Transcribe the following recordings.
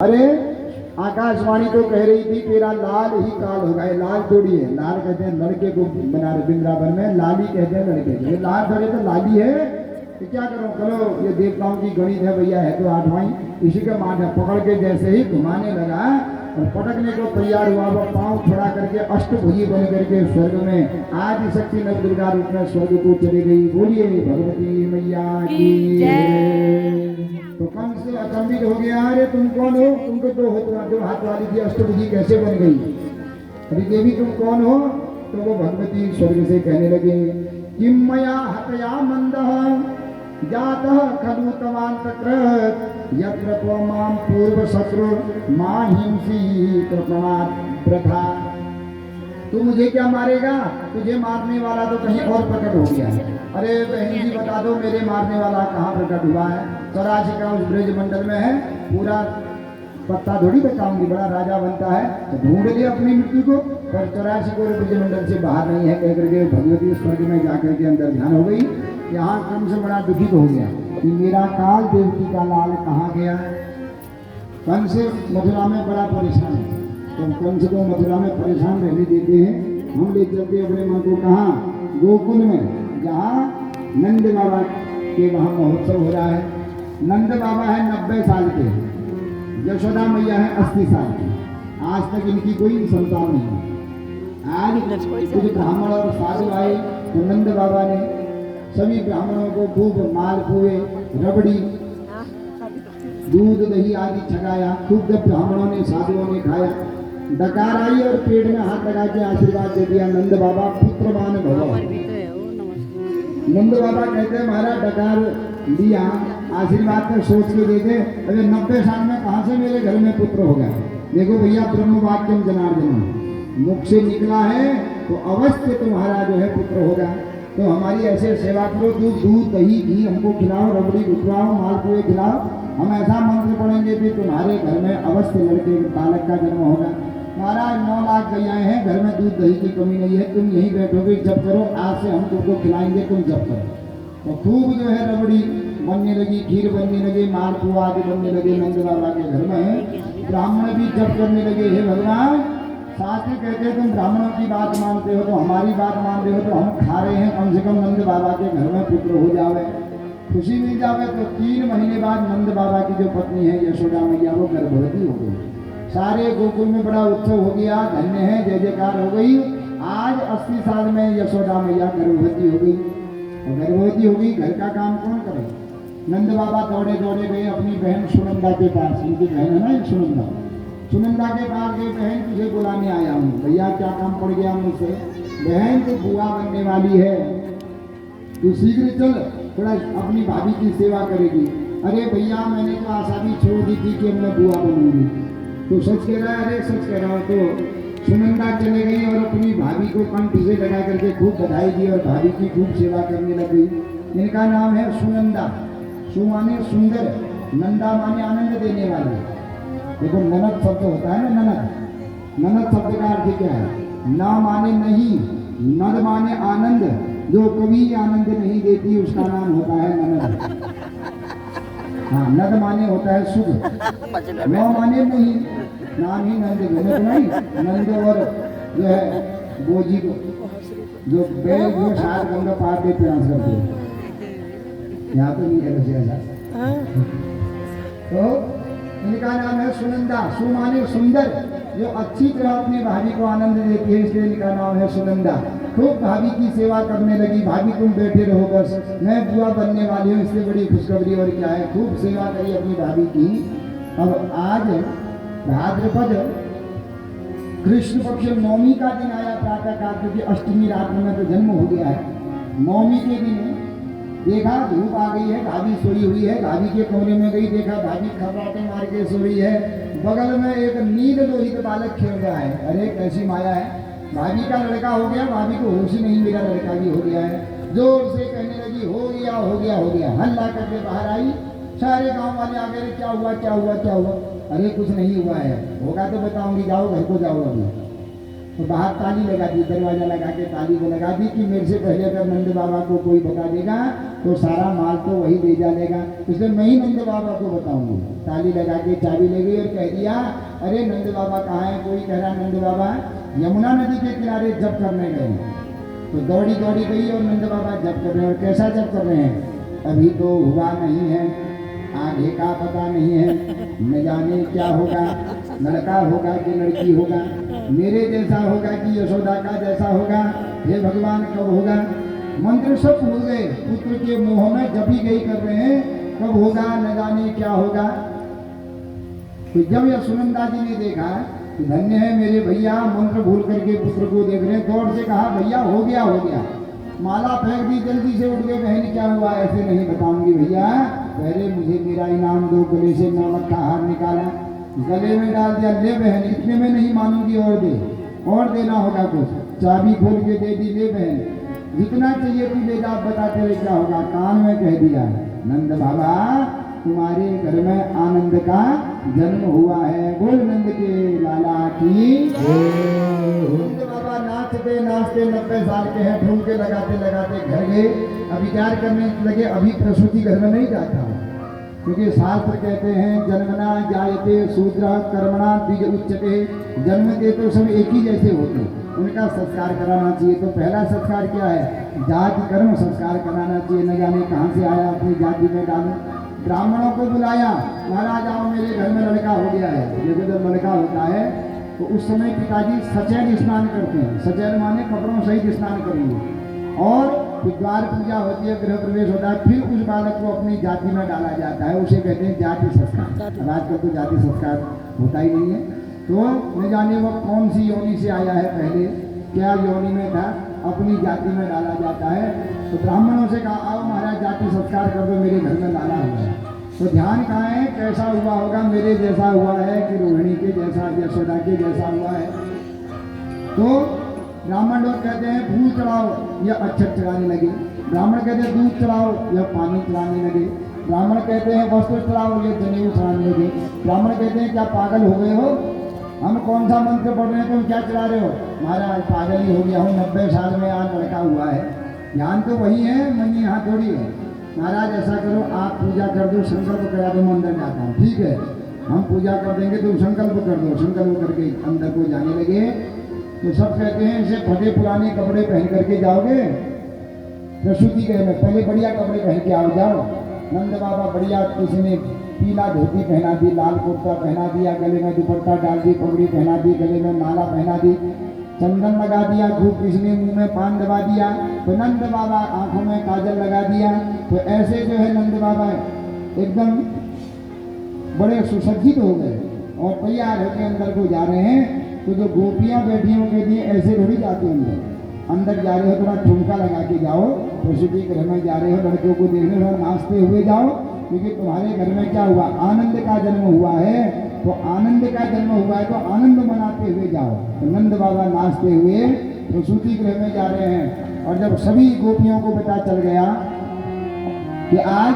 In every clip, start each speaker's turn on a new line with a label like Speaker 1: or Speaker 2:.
Speaker 1: अरे आकाशवाणी तो कह रही थी तेरा लाल ही काल होगा। ये लाल थोड़ी है, लाल कहते हैं लड़के को बना रहे वृंदावन में, लाली कहते हैं लड़के को। ये लाल थोड़े तो लाली है। तो क्या करो, चलो ये देवताओं की गणित है भैया, है तो आठवाई। इसी के माध्यम पकड़ के जैसे ही घुमाने लगा और पटकने को तैयार हुआ, वो पांव खड़ा करके अष्टभुजी बन करके स्वर्ग में आदि शक्ति नव दुर्गा रूप में स्वर्ग को चली गई। बोलिए भगवती मैया की जय। तो कंस अचंभित हो गया, अरे तुम कौन हो? तुमको तो जो हाथ वाली थी अष्टभुजी कैसे बन गई? अरे देवी तुम कौन हो? तो वो भगवती स्वर्ग से कहने लगे, किम मया हतया मंदः जातः खलु तवान्तकृत यत्र त्वमां पूर्व शत्रु मां हिंसी प्रमाद प्रथा। तू मुझे क्या मारेगा? तुझे मारने वाला तो कहीं और प्रकट हो गया है। अरे बहन जी बता दो, मेरे मारने वाला कहाँ प्रकट हुआ है? चौरासी का उस ब्रज मंडल में है। पूरा पत्ता थोड़ी बताऊंगी, बड़ा राजा बनता है तो ढूंढ लिया अपनी मृत्यु को, पर 84 को ब्रज मंडल से बाहर नहीं है कह करके भगवती स्वर्ग में जाकर के अंदर ध्यान हो गई। यहाँ क्रम से बड़ा दुखित हो गया कि मेरा काल देवकी का लाल कहाँ गया। कंस मथुरा में बड़ा परेशान है, तो कंस को मथुरा में परेशान रहने देते हैं। हम ले चलते अपने मन को कहाँ? गोकुल में, जहाँ नंद बाबा के वहाँ महोत्सव हो रहा है। नंद बाबा है 90 साल के, यशोदा मैया है 80 साल की। आज तक इनकी कोई संतान नहीं है। आज कुछ ब्राह्मण और साधु आए तो नंद बाबा ने सभी ब्राह्मणों को खूब मालपुए, रबड़ी, दूध दही आदि छकाया। खूब जब ब्राह्मणों ने साधुओं ने खाया, डकार आई और पेट में हाथ लगा के आशीर्वाद दे दिया, नंद बाबा पुत्रवान भव। नंद बाबा कहते हैं महाराज डकार लिया, आशीर्वाद तो सोच के दे दे। अरे 90 साल में कहाँ से मेरे घर में पुत्र होगा? देखो भैया, ब्रह्म वाक्यम जनार्दन, मुख से निकला है तो अवश्य तुम्हारा जो है पुत्र होगा। तो हमारी ऐसे सेवा करो, दूध दही घी हमको खिलाओ, रबड़ी खिलाओ, मालपुए खिलाओ। हम ऐसा मंत्र पढ़ेंगे कि तुम्हारे घर में अवश्य लड़के बालक का जन्म होगा। महाराज 9 लाख गैयाएं हैं, घर में दूध दही की कमी नहीं है। तुम यहीं बैठोगे, जब करो, आज से हम तुमको खिलाएंगे, तुम जब करो। तो खूब जो है रबड़ी बनने लगी, खीर बनने लगे, मालपुआ आदि बनने लगे नंद बाबा के घर में। ब्राह्मण भी जब करने लगे, हे भगवान, शास्त्र कहते हैं तुम ब्राह्मणों की बात मानते हो तो हमारी बात मान रहे हो, तो हम खा रहे हैं, कम से कम नंद बाबा के घर में पुत्र हो जावे, खुशी मिल जावे। तो 3 महीने बाद नंद बाबा की जो पत्नी है यशोदा मैया, वो गर्भवती हो गई। सारे गोकुल में बड़ा उत्सव हो गया, धन्य है, जय जयकार हो गई। आज 80 साल में यशोदा मैया गर्भवती हो गई। और गर्भवती हो गई, घर का काम कौन करे? नंद बाबा दौड़े दौड़े गए अपनी बहन सुनंदा के पास। उनकी बहन है ना एक सुनंदा, सुनंदा के पास गए, बहन तुझे बुलाने आया हूँ। भैया क्या काम पड़ गया मुझसे? बहन तो बुआ बनने वाली है, तू शीघ्र चल, थोड़ा अपनी भाभी की सेवा करेगी। अरे भैया मैंने तो आशा भी छोड़ दी थी कि मैं बुआ बनूंगी। तो सच कह रहा है? अरे सच कह रहा हूँ। तो सुनंदा चले गई और अपनी भाभी को कंठ से लगा करके खूब बधाई दी और भाभी की खूब सेवा करने लग गई। इनका नाम है सुनंदा। सु माने सुंदर, नंदा माने आनंद देने वाले। देखो ननद शब्द होता है ना, ननद। ननद शब्द का अर्थ क्या है? ना माने नहीं, नद माने आनंद। जो कभी आनंद नहीं देती उसका नाम होता है ननद। हाँ, नद माने होता है शुभ, न माने नहीं, नाम ही नंद नहीं। नंद और जो है बोजी को जो बैल जो शायद गंगा पार के प्रयास करते हैं, यहाँ तो नहीं है ऐसा। तो इनका नाम है सुनंदा। सु माने सुंदर, जो अच्छी तरह अपनी भाभी को आनंद देती है, इसलिए इनका नाम है सुनंदा। खूब भाभी की सेवा करने लगी। भाभी तुम बैठे रहो, बस मैं बुआ बनने वाली हूँ, इससे बड़ी खुशखबरी और क्या है। खूब सेवा करी अपनी भाभी की। अब आज भाद्रपद कृष्ण पक्ष नवमी का दिन आया प्रातः काल, क्योंकि अष्टमी रात में तो जन्म हो गया है। नवमी के दिन देखा धूप आ गई है, भाभी सोई हुई है, भाभी के कमरे में गई, देखा भाभी खर्राटे मार के सोई है। बगल में एक नील लोहित बालक खेल रहा है। अरे कैसी माया है, भाभी का लड़का हो गया, भाभी को होश ही नहीं, मेरा लड़का भी हो गया है। जोर से कहने लगी, हो गया हो गया हो गया। हल्ला करके बाहर आई, सारे गांव वाले आ गए, क्या हुआ क्या हुआ क्या हुआ? अरे कुछ नहीं हुआ है, होगा तो बताऊंगी, जाओ घर को जाओ अभी। तो बाहर ताली लगा दी, दरवाजा लगा के ताली को लगा दी कि मेरे से पहले अगर नंद बाबा को कोई बता देगा तो सारा माल तो वही ले जा लेगा, इसलिए मैं ही नंद बाबा को बताऊंगी। ताली लगा के चाबी ले गई और कह दिया, अरे नंद बाबा कहाँ है? कोई कह रहा नंद बाबा यमुना नदी के किनारे जप करने गए। तो दौड़ी दौड़ी गई और नंद बाबा जप कर रहे हैं। और कैसा जप कर रहे हैं? अभी तो हुआ नहीं है, आगे का पता नहीं है, न जाने क्या होगा, लड़का होगा कि लड़की होगा, मेरे जैसा होगा कि यशोदा का जैसा होगा, हे भगवान कब होगा? मंत्र सब भूल गए, पुत्र के मुंह में जब ही गई कर रहे हैं, कब होगा न जाने क्या होगा। तो जब यह सुनंदा जी ने देखा, धन्य है मेरे भैया, मंत्र भूल करके पुत्र को देख रहे हैं, दौड़ से कहा भैया हो गया हो गया। माला फेंक दी, जल्दी से उठ गए, बहन क्या हुआ? ऐसे नहीं बताऊंगी भैया, पहले मुझे मेरा इनाम दो। गले से नमक का हार निकाला, गले में डाल दिया, ले बहन इतने में नहीं मानूंगी, और दे, और देना होगा कुछ। चाबी खोल के दे दी, ले बहन जितना चाहिए तू ले जा, बता तेरे क्या होगा। कान में कह दिया, नंद बाबा तुम्हारे घर में आनंद का जन्म हुआ है, बोल नंद के लाला की। नंद बाबा नाचते नाचते 90 साल के हैं, ठुमके लगाते लगाते घर गए। अब विचार करने लगे, अभी प्रसूति घर में नहीं जाता, क्योंकि शास्त्र कहते हैं जन्मना जायते शूद्र कर्मणा द्विज उच्चते, जन्म के तो सब एक ही जैसे होते, उनका संस्कार कराना चाहिए। तो पहला संस्कार क्या है? जाति कर्म संस्कार कराना चाहिए। न जाने कहाँ से आया, अपनी जाति में डालो। ब्राह्मणों को बुलाया, महाराज आओ मेरे घर में लड़का हो गया है। देखो जब लड़का होता है तो उस समय पिताजी सचैन स्नान करते हैं, सचैन माने कपड़ों सहित स्नान करेंगे, और द्वार पूजा होती है, गृह प्रवेश होता है, फिर उस बालक को अपनी जाति में डाला जाता है, उसे कहते हैं जाति संस्कार। अब आजकल तो जाति संस्कार होता ही नहीं है। तो न जाने वो कौन सी योनि से आया है, पहले क्या योनि में था, अपनी जाति में डाला जाता है। तो ब्राह्मणों से कहा आओ महाराज जाति संस्कार कर दो, मेरे घर में लाला हुआ है। तो ध्यान कहाँ है? कैसा हुआ होगा? मेरे जैसा हुआ है कि रोहिणी के जैसा, यशोदा के जैसा हुआ है। तो ब्राह्मण लोग कहते हैं फूल चढ़ाओ, या अक्षत चढ़ाने लगे। ब्राह्मण कहते हैं दूध चढ़ाओ, या पानी चढ़ाने लगे। ब्राह्मण कहते हैं वस्त्र चढ़ाओ, या जनेऊ चढ़ाने लगे। ब्राह्मण कहते हैं क्या पागल हो गए हो? हम कौन सा मंत्र पढ़ रहे हैं, तुम क्या चढ़ा रहे हो? महाराज पागल ही हो गया हूँ, 90 साल में आज लड़का हुआ है, ध्यान तो वही है, मन यहाँ थोड़ी है। महाराज ऐसा करो, आप पूजा कर दो, संकल्प करा दो, मैं अंदर जाता हूँ। ठीक है, हम पूजा कर देंगे, तुम संकल्प कर दो। संकल्प करके अंदर को जाने लगे। तो सब कहते हैं इसे फटे पुराने कपड़े पहन करके जाओगे प्रसूति घर में, पहले बढ़िया कपड़े पहन के आओ जाओ। नंद बाबा बढ़िया, किसी ने पीला धोती पहना दी, लाल कुर्ता पहना दिया, गले में दुपट्टा डाल दी, पगड़ी पहना दी, गले में माला पहना दी, चंदन लगा दिया, खूब किसी ने मुंह में पान दबा दिया। तो नंद बाबा आंखों में काजल लगा दिया। तो ऐसे जो है नंद बाबा एकदम बड़े सुसज्जित हो गए और तैयार होकर अंदर को जा रहे हैं। तो जो गोपियां बैठी हो कहती हैं ऐसे थोड़ी जाते अंदर जा रहे हो, थोड़ा ठुमका लगा के जाओ, प्रसूति घर में जा रहे हो, लड़कों को देखने और नाचते हुए जाओ, क्योंकि तुम्हारे घर में क्या हुआ? आनंद का जन्म हुआ है। तो आनंद का जन्म हुआ है तो आनंद मनाते हुए जाओ। तो नंद बाबा नाचते हुए प्रसूति गृह में जा रहे हैं। और जब सभी गोपियों को पता चल गया कि आज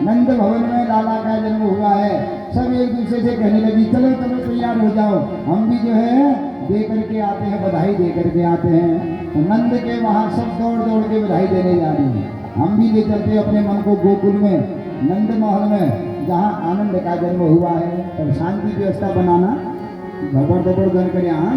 Speaker 1: नंद भवन में लाला का जन्म हुआ है, सब एक दूसरे से कहने लगी चलो चलो तैयार हो जाओ, हम भी जो है दे करके आते हैं, बधाई दे करके आते हैं। तो नंद के वहाँ सब दौड़ दौड़ के बधाई देने जा रही हैं। हम भी ले चलते अपने मन को गोकुल में, नंद महल में, जहाँ आनंद का जन्म हुआ है। और शांति व्यवस्था बनाना, भगवान दबड़ गन कर यहाँ